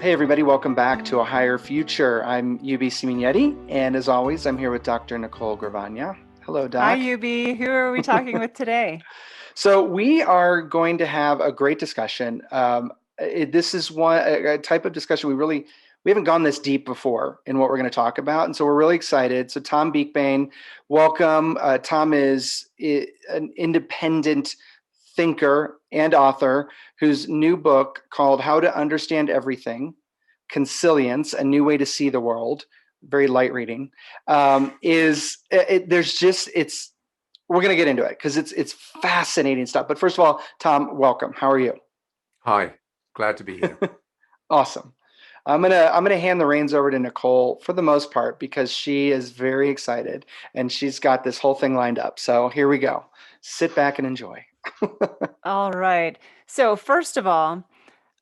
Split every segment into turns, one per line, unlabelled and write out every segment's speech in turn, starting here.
Hey everybody, welcome back to A Higher Future. I'm UB Simignetti, and as always, I'm here with Dr. Nicole Gravagna. Hello, Doc.
Hi, UB. Who are we talking with today?
So we are going to have a great discussion. This is a type of discussion we haven't gone this deep before in what we're going to talk about, and so we're really excited. So Tom Beakbane, welcome. Tom is an independent thinker and author whose new book called How to Understand Everything, Consilience, A New Way to See the World, very light reading, we're going to get into it because it's fascinating stuff. But first of all, Tom, welcome. How are you?
Hi, glad to be here.
Awesome. I'm gonna hand the reins over to Nicole for the most part because she is very excited and she's got this whole thing lined up. So here we go. Sit back and enjoy.
All right. So first of all,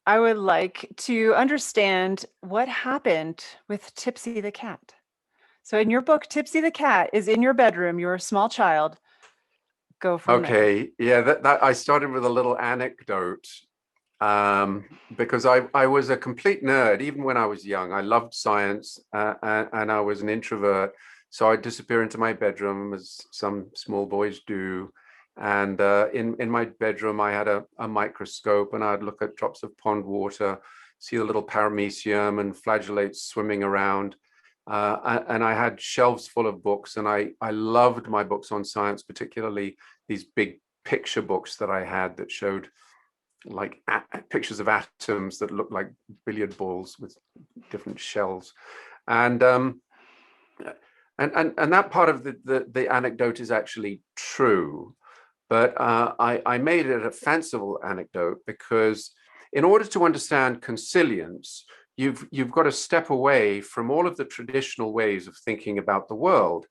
I would like to understand what happened with Tipsy the Cat. So in your book, Tipsy the Cat is in your bedroom. You're a small child. Go from there.
Okay, yeah, that I started with a little anecdote because I was a complete nerd even when I was young. I loved science and I was an introvert, so I'd disappear into my bedroom as some small boys do. And in my bedroom, I had a microscope, and I'd look at drops of pond water, see the little paramecium and flagellates swimming around. And I had shelves full of books, and I loved my books on science, particularly these big picture books that I had that showed like pictures of atoms that looked like billiard balls with different shells. And that part of the anecdote is actually true. But I made it a fanciful anecdote because in order to understand consilience, you've got to step away from all of the traditional ways of thinking about the world.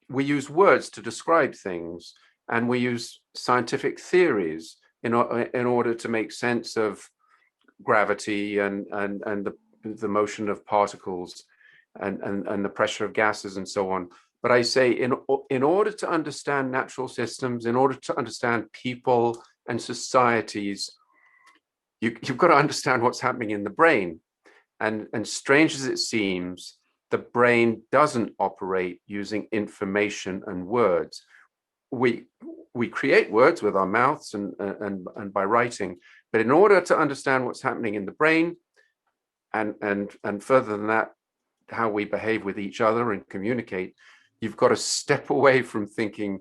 We use words to describe things, and we use scientific theories in order to make sense of gravity and the motion of particles and the pressure of gases and so on. But I say in order to understand natural systems, in order to understand people and societies, you've got to understand what's happening in the brain. And strange as it seems, the brain doesn't operate using information and words. We create words with our mouths and by writing, but in order to understand what's happening in the brain and further than that, how we behave with each other and communicate, you've got to step away from thinking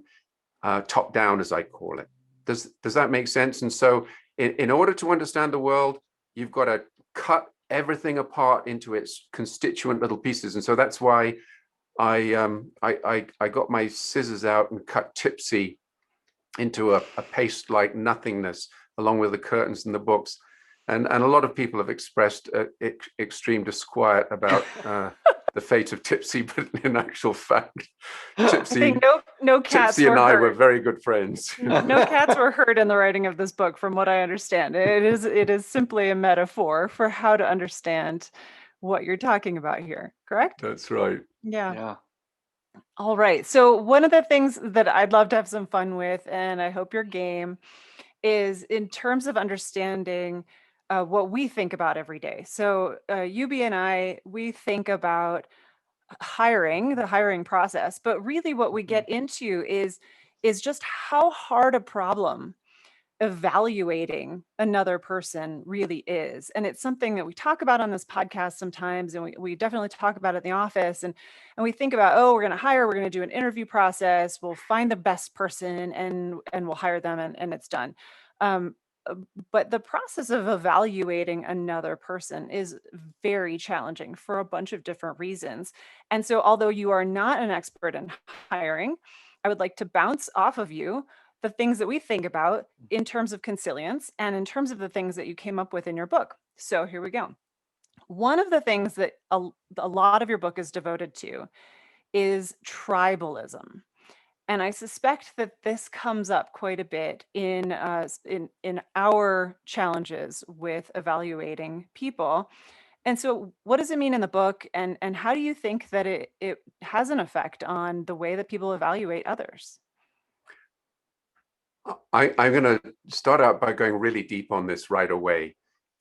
top down, as I call it. Does that make sense? And so in order to understand the world, you've got to cut everything apart into its constituent little pieces. And so that's why I got my scissors out and cut Tipsy into a paste-like nothingness along with the curtains and the books. And a lot of people have expressed extreme disquiet about the fate of Tipsy, but in actual fact, Tipsy and I were very good friends.
No cats were hurt in the writing of this book, from what I understand. It is simply a metaphor for how to understand what you're talking about here, correct?
That's right.
Yeah. All right. So one of the things that I'd love to have some fun with, and I hope your game, is in terms of understanding what we think about every day. So UB and I, we think about the hiring process, but really what we get into is just how hard a problem evaluating another person really is. And it's something that we talk about on this podcast sometimes, and we definitely talk about it in the office, and we think about, oh, we're going to do an interview process, we'll find the best person and we'll hire them, and it's done. But the process of evaluating another person is very challenging for a bunch of different reasons. And so although you are not an expert in hiring, I would like to bounce off of you the things that we think about in terms of consilience and in terms of the things that you came up with in your book. So here we go. One of the things that a lot of your book is devoted to is tribalism. And I suspect that this comes up quite a bit in our challenges with evaluating people. And so what does it mean in the book, and how do you think that it has an effect on the way that people evaluate others?
I'm going to start out by going really deep on this right away.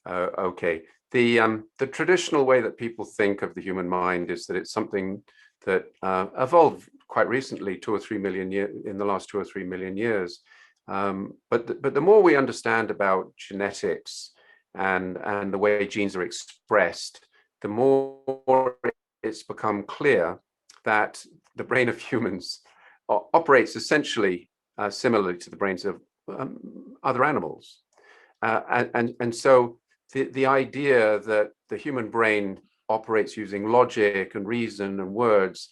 Okay. the traditional way that people think of the human mind is that it's something that evolved quite recently, in the last 2 or 3 million years. But the more we understand about genetics and the way genes are expressed, the more it's become clear that the brain of humans operates essentially similarly to the brains of other animals. And so the idea that the human brain operates using logic and reason and words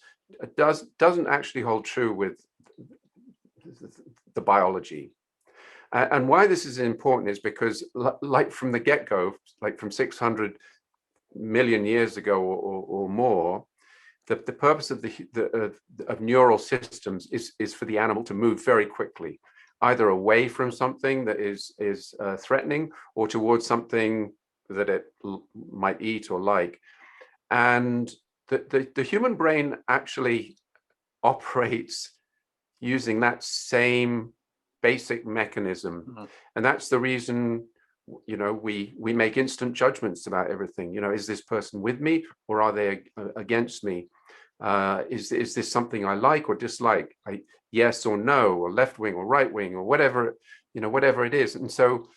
doesn't actually hold true with the biology. And why this is important is because, like from the get-go, like from 600 million years ago or more, the purpose of neural systems is for the animal to move very quickly, either away from something that is threatening or towards something that it might eat or like. And the human brain actually operates using that same basic mechanism. Mm-hmm. And that's the reason, we make instant judgments about everything. Is this person with me or are they against me? Is this something I like or dislike? Yes or no, or left wing or right wing, or whatever it is. And so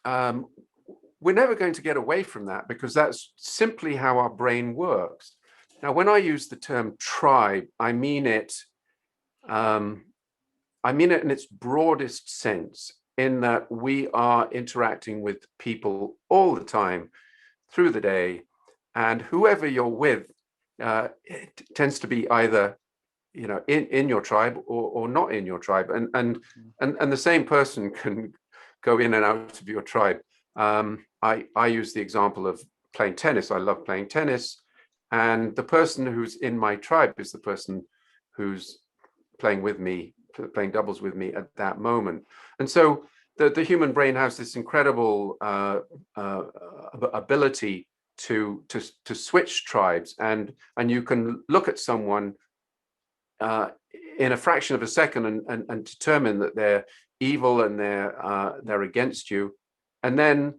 we're never going to get away from that, because that's simply how our brain works. Now, when I use the term tribe, I mean it in its broadest sense, in that we are interacting with people all the time through the day, and whoever you're with it tends to be either in your tribe or not in your tribe, and the same person can go in and out of your tribe. I use the example of playing tennis. I love playing tennis, and the person who's in my tribe is the person who's playing doubles with me at that moment. And so the human brain has this incredible ability to switch tribes, and you can look at someone in a fraction of a second and determine that they're evil and they're against you. And then,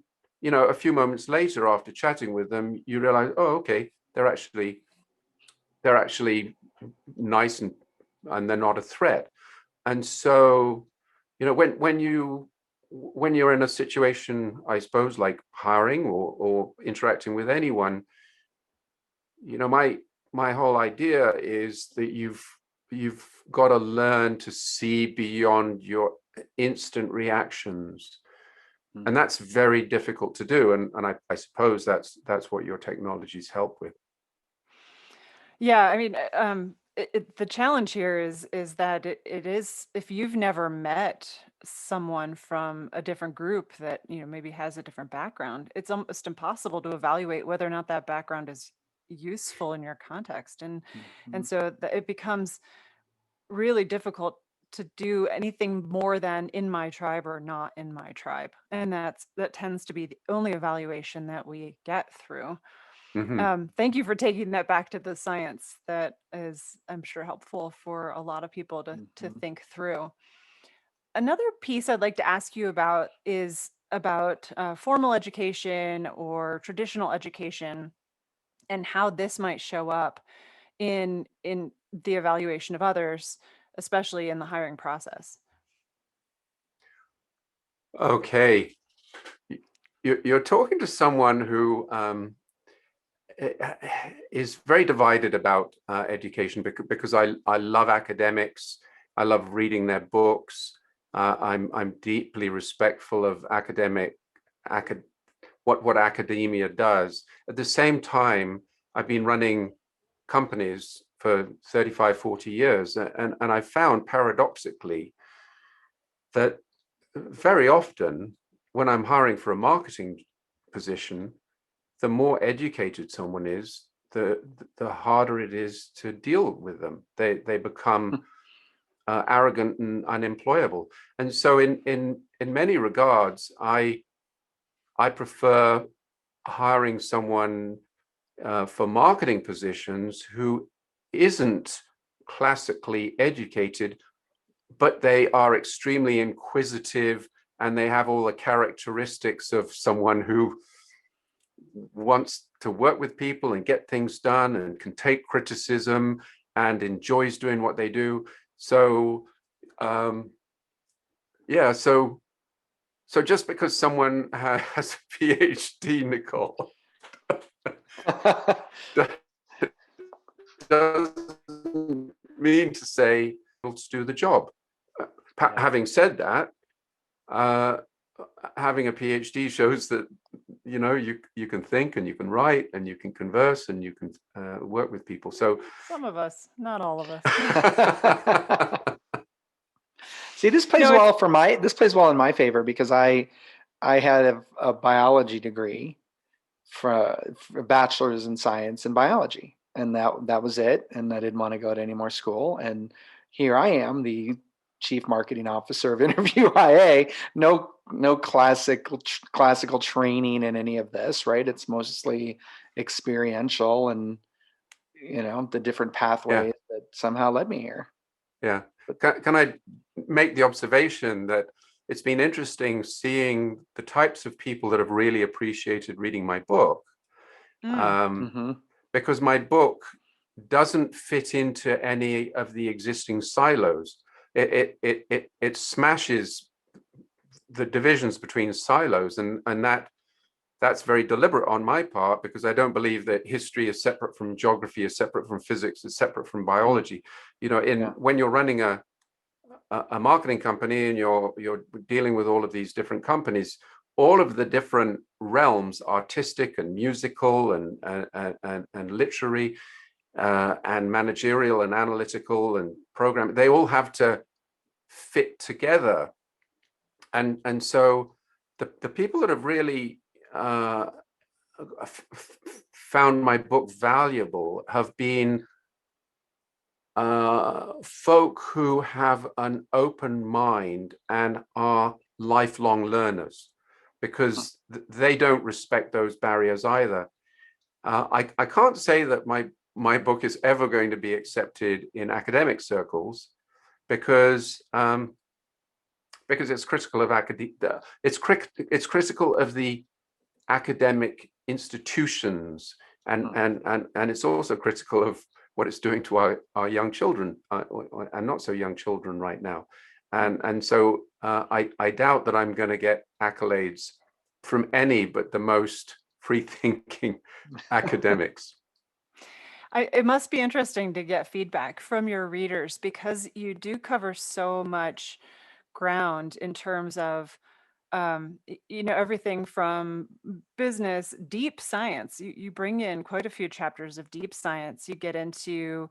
a few moments later, after chatting with them, you realize, oh, okay, they're actually nice and they're not a threat. And so, when you're in a situation, I suppose, like hiring or interacting with anyone, my whole idea is that you've got to learn to see beyond your instant reactions. And that's very difficult to do. And I suppose that's what your technologies help with.
Yeah, I mean, the challenge here is that it is, if you've never met someone from a different group that maybe has a different background, it's almost impossible to evaluate whether or not that background is useful in your context, and so it becomes really difficult to do anything more than in my tribe or not in my tribe, and that tends to be the only evaluation that we get through. Thank you for taking that back to the science. That is, I'm sure, helpful for a lot of people to think through. Another piece I'd like to ask you about is about formal education or traditional education, and how this might show up in the evaluation of others, especially in the hiring process.
Okay, you're talking to someone who is very divided about education, because I love academics. I love reading their books. I'm deeply respectful of what academia does. At the same time, I've been running companies for 35, 40 years, and I found, paradoxically, that very often when I'm hiring for a marketing position, the more educated someone is, the harder it is to deal with them. They become arrogant and unemployable. And so in many regards, I prefer hiring someone for marketing positions who isn't classically educated, but they are extremely inquisitive, and they have all the characteristics of someone who wants to work with people and get things done and can take criticism and enjoys doing what they do. So yeah, so just because someone has a PhD, Nicole, doesn't mean to say let's do the job. Having said that, having a PhD shows that you can think and you can write and you can converse and you can work with people. So
some of us, not all of us.
See, this plays well in my favor because I had a biology degree for a bachelor's in science and biology, and that was it. And I didn't want to go to any more school. And here I am, the chief marketing officer of Interview IA. No classical training in any of this, right? It's mostly experiential and the different pathways that somehow led me here.
Yeah. Can I make the observation that it's been interesting seeing the types of people that have really appreciated reading my book, because my book doesn't fit into any of the existing silos. It smashes the divisions between silos, and that's very deliberate on my part, because I don't believe that history is separate from geography, is separate from physics, is separate from biology. When you're running a marketing company and you're dealing with all of these different companies, all of the different realms, artistic and musical and literary and managerial and analytical and program, they all have to fit together. And so the people that have really found my book valuable have been folk who have an open mind and are lifelong learners, because they don't respect those barriers either. I can't say that my book is ever going to be accepted in academic circles, because it's critical of it's critical of the academic institutions, and it's also critical of what it's doing to our young children and not so young children right now. And so I doubt that I'm going to get accolades from any but the most free-thinking academics.
It must be interesting to get feedback from your readers, because you do cover so much ground in terms of everything from business, deep science. You bring in quite a few chapters of deep science. You get into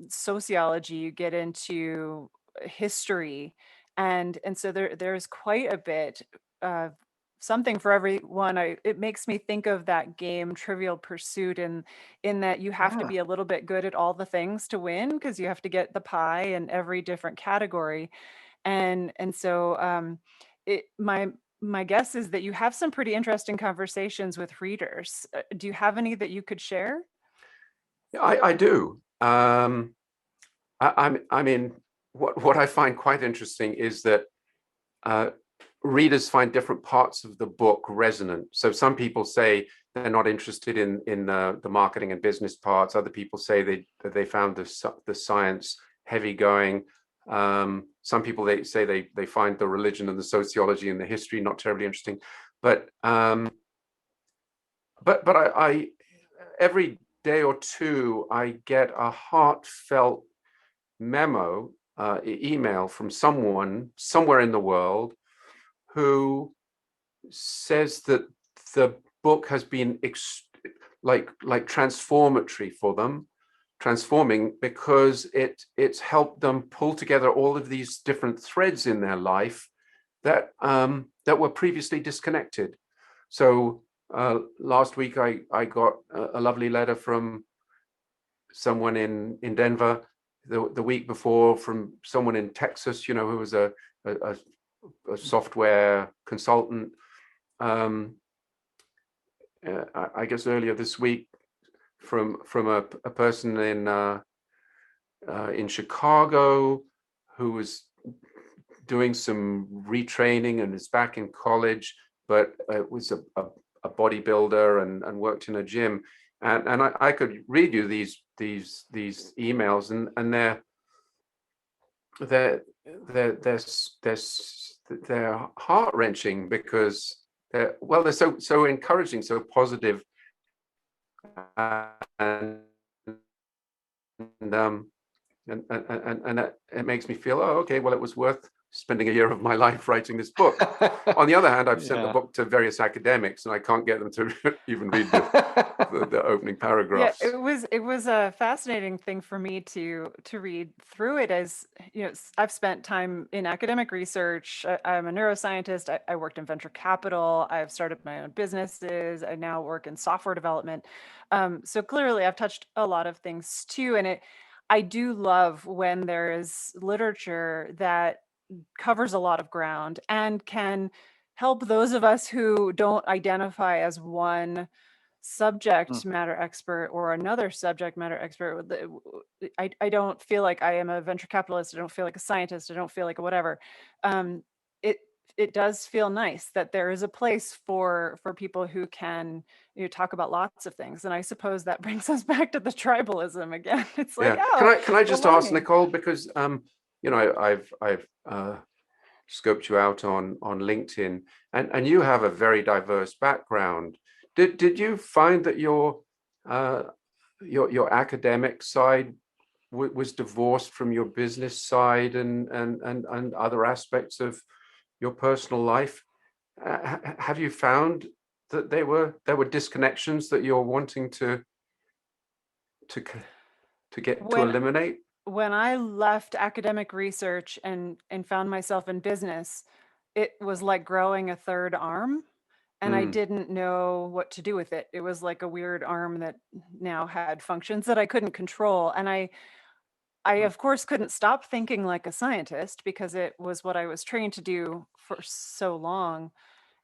sociology, you get into history, and so there's quite a bit of something for everyone. It makes me think of that game Trivial Pursuit, in that you have to be a little bit good at all the things to win, because you have to get the pie in every different category. And so my guess is that you have some pretty interesting conversations with readers. Do you have any that you could share?
Yeah, I do. I mean, what I find quite interesting is that readers find different parts of the book resonant. So some people say they're not interested in the marketing and business parts. Other people say they found the science heavy going. Some people say they find the religion and the sociology and the history not terribly interesting. But I every day or two I get a heartfelt memo, email from someone somewhere in the world who says that the book has been like transformatory for them, transforming, because it's helped them pull together all of these different threads in their life that were previously disconnected. So last week I got a lovely letter from someone in Denver. The week before from someone in Texas, who was a software consultant. I guess earlier this week from a person in Chicago who was doing some retraining and is back in college, but it was a bodybuilder and worked in a gym, and I could read you these emails, and they're heart-wrenching, because they're so encouraging, so positive, and it makes me feel, oh, okay, well, it was worth spending a year of my life writing this book. On the other hand, I've sent the book to various academics, and I can't get them to even read the opening paragraphs.
Yeah, it was a fascinating thing for me to read through it. As you know, I've spent time in academic research. I'm a neuroscientist. I worked in venture capital. I've started my own businesses. I now work in software development. So clearly, I've touched a lot of things too. And I do love when there is literature that covers a lot of ground and can help those of us who don't identify as one subject matter expert or another subject matter expert. I don't feel like I am a venture capitalist. I don't feel like a scientist. I don't feel like a whatever. It it does feel nice that there is a place for people who can, you know, talk about lots of things. And I suppose that brings us back to the tribalism again. It's like,
Yeah.
oh,
Can I just ask,
belonging.
Nicole, because you know, I've scoped you out on LinkedIn, and you have a very diverse background. Did you find that your academic side was divorced from your business side and other aspects of your personal life? Have you found that there were disconnections that you're wanting to get to
When
eliminate?
when I left academic research and found myself in business, it was like growing a third arm, and I
Mm,
didn't know what to do with it. It was like a weird arm that now had functions that I couldn't control, and I of course couldn't stop thinking like a scientist because it was what I was trained to do for so long,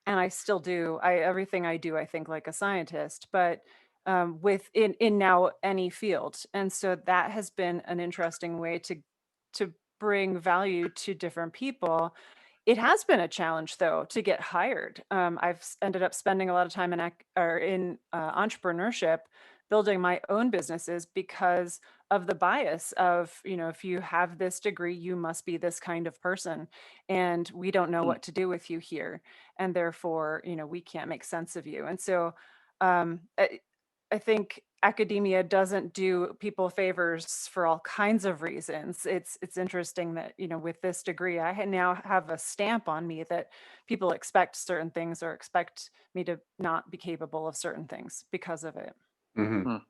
and I still do. Everything I do, I think like a scientist, but with in now any field. And so that has been an interesting way to bring value to different people. It has been a challenge though to get hired. Ended up spending a lot of time in entrepreneurship, building my own businesses because of the bias of, you know, if you have this degree, you must be this kind of person, and we don't know what to do with you here, and therefore, you know, we can't make sense of you. And so um, I, I think academia doesn't do people favors for all kinds of reasons. It's interesting that, you know, with this degree, now have a stamp on me that people expect certain things or expect me to not be capable of certain things because of it.
mhm.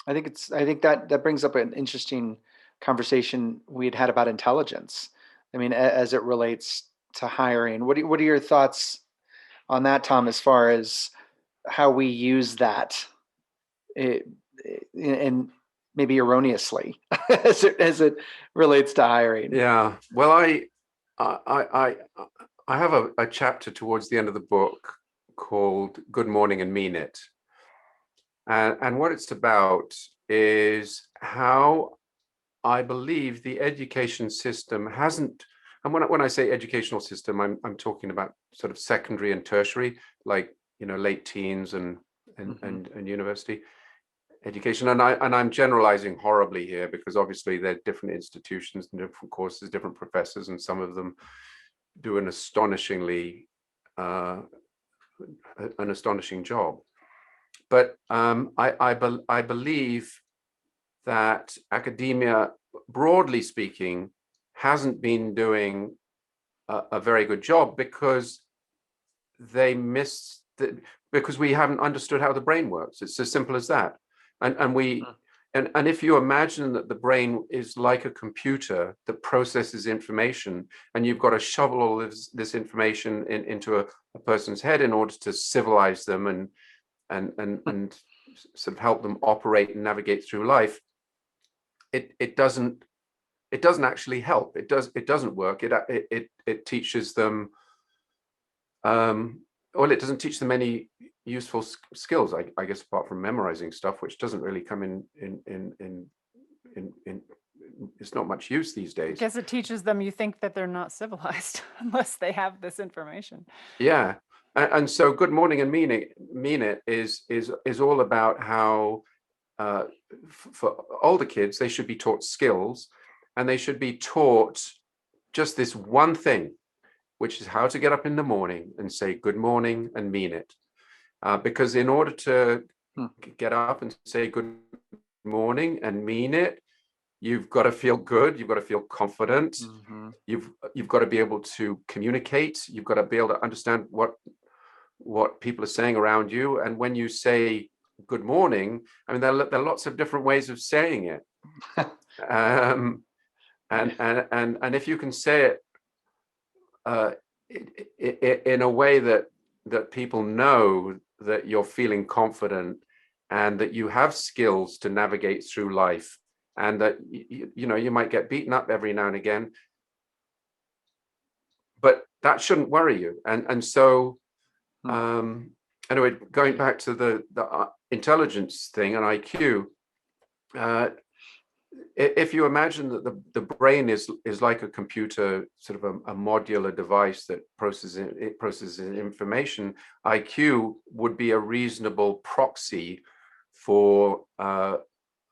I think that brings up an interesting conversation we'd had about intelligence. I mean, as it relates to hiring, what are your thoughts on that, Tom, as far as how we use that, eh, and maybe erroneously as it relates to hiring?
Yeah. Well, I have a chapter towards the end of the book called "Good Morning and Mean It," and what it's about is how I believe the education system hasn't. And when I say educational system, I'm talking about sort of secondary and tertiary, like, you know, late teens and university education. And I'm generalizing horribly here, because obviously they're different institutions and different courses, different professors, and some of them do an astonishing job. But I believe that academia, broadly speaking, hasn't been doing a very good job, because because we haven't understood how the brain works. It's as simple as that. And if you imagine that the brain is like a computer that processes information, and you've got to shovel all this information into a person's head in order to civilize them and sort of help them operate and navigate through life, it doesn't actually help. It doesn't work. It teaches them, well, it doesn't teach them any useful skills, I guess, apart from memorizing stuff, which doesn't really come in it's not much use these
I
days.
guess it teaches them you think that they're not civilized unless they have this information.
Yeah. And so good morning and mean it is all about how for older kids, they should be taught skills, and they should be taught just this one thing, which is how to get up in the morning and say good morning and mean it. Because in order to get up and say good morning and mean it, you've got to feel good, you've got to feel confident, you've got to be able to communicate, you've got to be able to understand what people are saying around you. And when you say good morning, I mean, there are lots of different ways of saying it. And if you can say it in a way that people know that you're feeling confident and that you have skills to navigate through life, and that you might get beaten up every now and again, but that shouldn't worry you. And so anyway, going back to the intelligence thing and IQ, if you imagine that the brain is like a computer, sort of a modular device that processes information, IQ would be a reasonable proxy for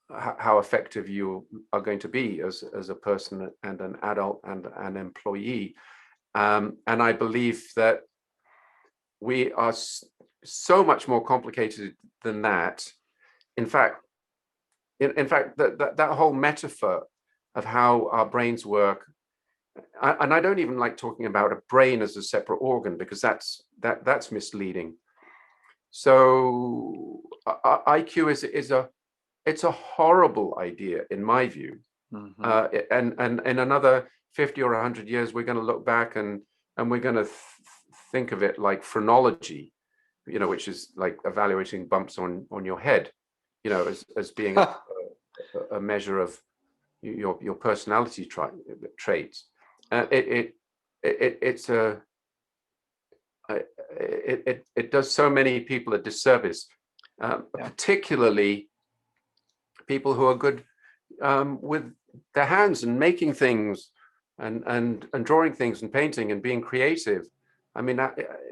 how effective you are going to be as a person and an adult and an employee. And I believe that we are so much more complicated than that. In fact, that whole metaphor of how our brains work, and I don't even like talking about a brain as a separate organ, because that's misleading. So IQ it's a horrible idea in my view. And in another 50 or 100 years, we're going to look back and we're going to think of it like phrenology, which is like evaluating bumps on your head, as being a measure of your personality traits. It does so many people a disservice, particularly people who are good with their hands and making things and drawing things and painting and being creative. I mean,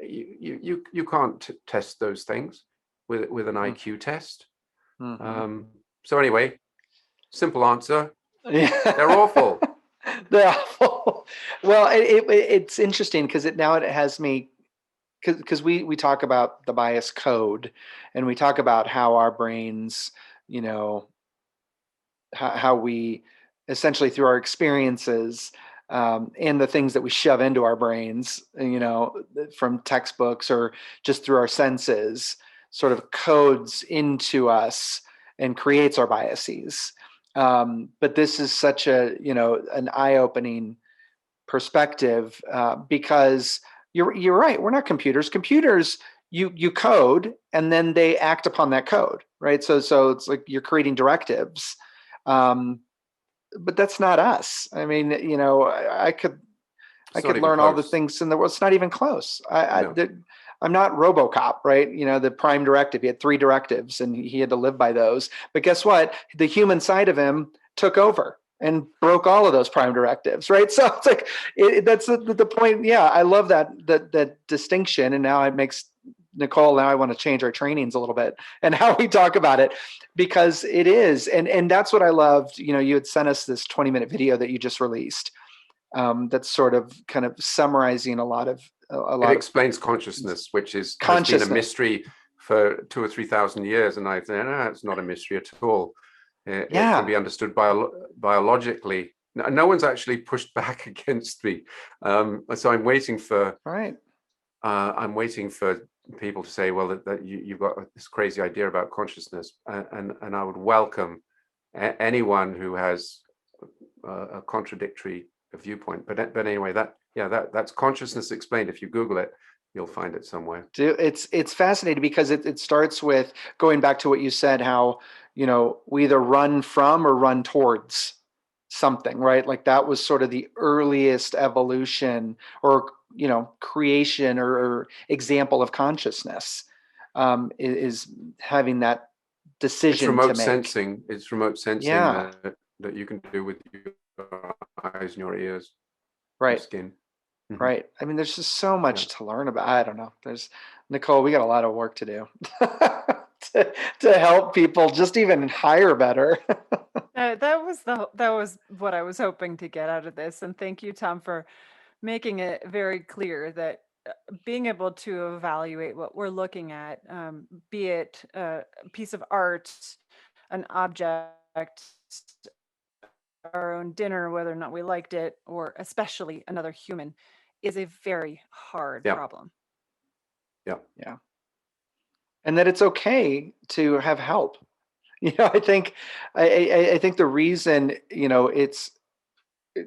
you can't test those things with an IQ test. So anyway, simple answer. They're awful.
They're awful. Well, it's interesting because it has me, because we talk about the bias code, and we talk about how our brains, how we essentially through our experiences and the things that we shove into our brains, from textbooks or just through our senses, sort of codes into us and creates our biases. But this is such an eye-opening perspective, because you're right. We're not computers. Computers, you code and then they act upon that code, right? So it's like you're creating directives. But that's not us. I mean, I could learn all the things in the world. It's not even close. I'm not RoboCop, right? The prime directive. He had 3 directives and he had to live by those. But guess what? The human side of him took over and broke all of those prime directives, right? So it's like that's the point. Yeah, I love that distinction, and now it makes Nicole. Now I want to change our trainings a little bit and how we talk about it, because it is, and that's what I loved. You had sent us this 20-minute video that you just released. That's sort of kind of summarizing a lot of.
It explains consciousness, which has been a mystery for 2,000 or 3,000 years, and I think it's not a mystery at all. It can be understood biologically. No one's actually pushed back against me, so I'm waiting for people to say, well, that you've got this crazy idea about consciousness, and I would welcome anyone who has a contradictory viewpoint. But anyway, that's Consciousness Explained. If you Google it, you'll find it somewhere.
It's fascinating because it starts with going back to what you said, how we either run from or run towards something, right? Like that was sort of the earliest evolution or creation or example of consciousness, is having that decision.
It's remote
to make.
sensing. It's remote sensing that you can do with your eyes and your ears,
right?
your skin. Mhm.
right? I mean, there's just so much to learn about. I don't know. Nicole, we got a lot of work to do to help people just even hire better.
That was what I was hoping to get out of this. And thank you, Tom, for making it very clear that being able to evaluate what we're looking at, be it a piece of art, an object, our own dinner, whether or not we liked it, or especially another human, is a very hard
Yeah.
problem.
Yeah.
Yeah. And that it's okay to have help. I think I think the reason, it's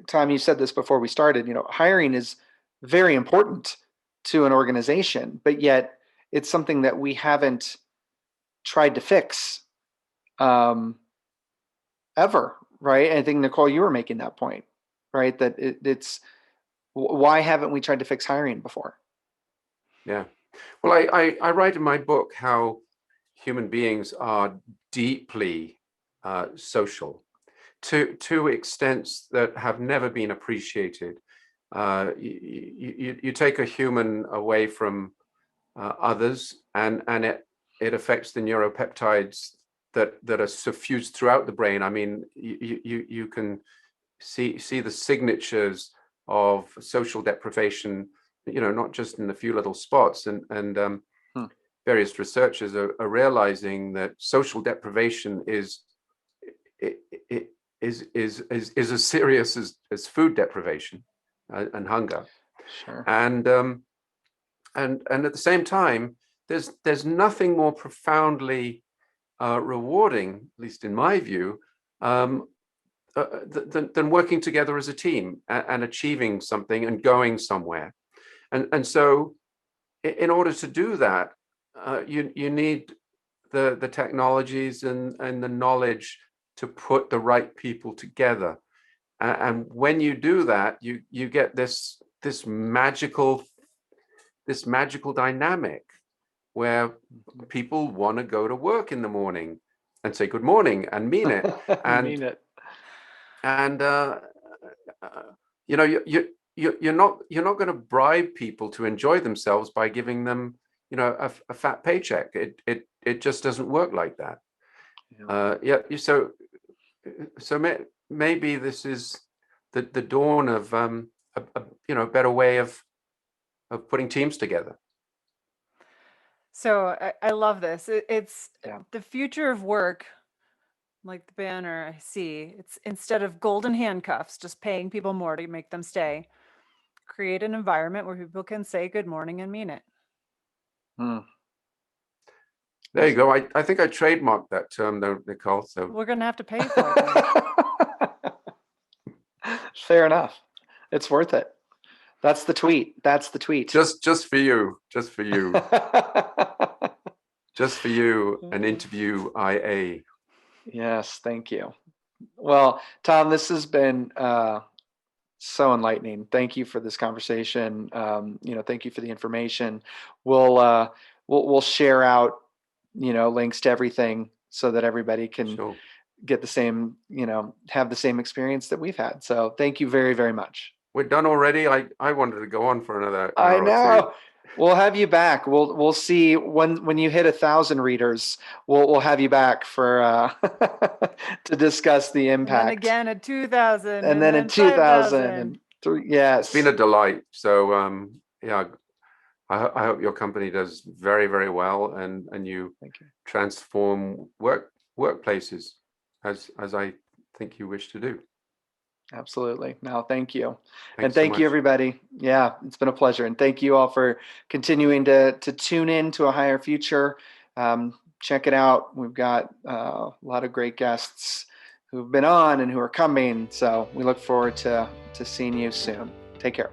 Tom, you said this before we started, hiring is very important to an organization, but yet it's something that we haven't tried to fix ever, right? I think, Nicole, you were making that point, right? That it's why haven't we tried to fix hiring before?
Yeah. Well, I write in my book how human beings are deeply social to extents that have never been appreciated. You take a human away from others, and it affects the neuropeptides that are suffused throughout the brain. I mean, you can see the signatures of social deprivation, not just in a few little spots. And various researchers are realizing that social deprivation is as serious as food deprivation and hunger.
Sure.
And at the same time, there's nothing more profoundly rewarding, at least in my view, than working together as a team and achieving something and going somewhere. And so, in order to do that, you need the technologies and the knowledge to put the right people together. And when you do that, you get this magical dynamic where people want to go to work in the morning and say good morning and mean it. And
mean it.
and you're not going to bribe people to enjoy themselves by giving them a fat paycheck. It just doesn't work like that. So maybe this is the dawn of a better way of putting teams together.
So I love this. It's
Yeah.
the future of work, like the banner I see. It's instead of golden handcuffs, just paying people more to make them stay, create an environment where people can say good morning and mean it.
There you go. I think I trademarked that term though, Nicole. So
We're going to have to pay for it then.
Fair enough. It's worth it. That's the tweet. That's the tweet.
just for you, just for you, just for you, an interview IA.
Yes, thank you. Well, Tom, this has been so enlightening. Thank you for this conversation. Thank you for the information. We'll share out, links to everything so that everybody can get the same, have the same experience that we've had. So thank you very, very much.
We're done already. I wanted to go on for another
I
hour
know.
or two.
We'll have you back. We'll see when you hit 1,000 readers. We'll have you back for to discuss the impact.
And then again at 2,000.
And then in 2,000 and three. Yes,
it's been a delight. So yeah, I hope your company does very, very well, and you transform workplaces as I think you wish to do.
Absolutely. No, thank you.
Thanks
and thank
so
you,
much.
everybody. Yeah, it's been a pleasure. And thank you all for continuing to tune in to A Higher Future. Check it out. We've got a lot of great guests who've been on and who are coming. So we look forward to seeing you soon. Take care.